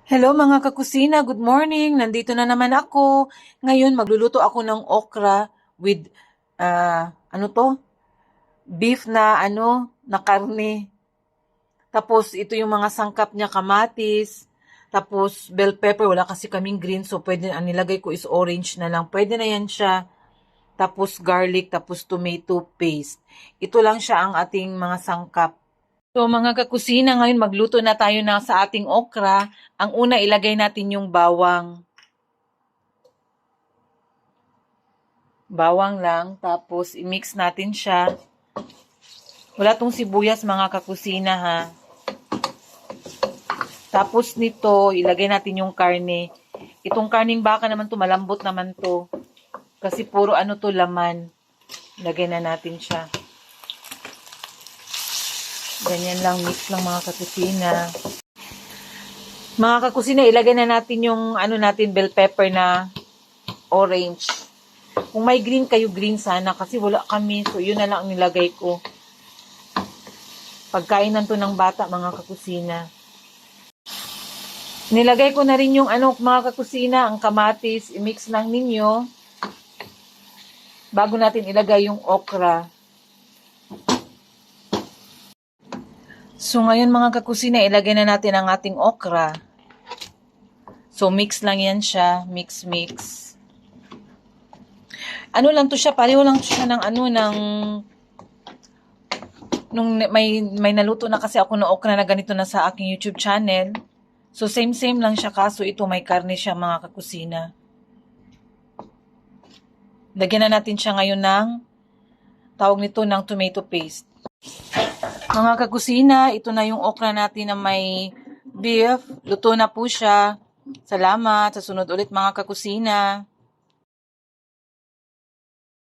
Hello mga kakusina, good morning. Nandito na naman ako. Ngayon magluluto ako ng okra with ano to? Beef na na karne. Tapos ito yung mga sangkap niya, kamatis, tapos bell pepper, wala kasi kaming green so pwede ang nilagay ko is orange na lang. Pwede na yan siya. Tapos garlic, tapos tomato paste. Ito lang siya ang ating mga sangkap. So mga kakusina, ngayon magluto na tayo na sa ating okra. Ang una ilagay natin yung bawang. Bawang lang, tapos i-mix natin siya. Wala tong sibuyas mga kakusina ha. Tapos nito, ilagay natin yung karne. Itong karning baka naman to, malambot naman to. Kasi puro to laman. Ilagay na natin siya. Ganyan lang, mix lang mga kakusina. Mga kakusina, ilagay na natin yung natin, bell pepper na orange. Kung may green kayo, green sana. Kasi wala kami. So, yun na lang ang nilagay ko. Pagkainan to ng bata, mga kakusina. Nilagay ko na rin yung mga kakusina, ang kamatis. I-mix lang ninyo. Bago natin ilagay yung okra. So, ngayon mga kakusina, ilagay na natin ang ating okra. So, mix lang yan siya. Mix. Ano lang to siya, pareho lang to siya ng nung may naluto na kasi ako ng okra na ganito na sa aking YouTube channel. So, same lang siya, kaso ito may karne siya mga kakusina. Lagyan na natin siya ngayon ng tawag nito ng tomato paste. Mga kakusina, ito na yung okra natin na may beef. Luto na po siya. Salamat. Sa sunod ulit mga kakusina.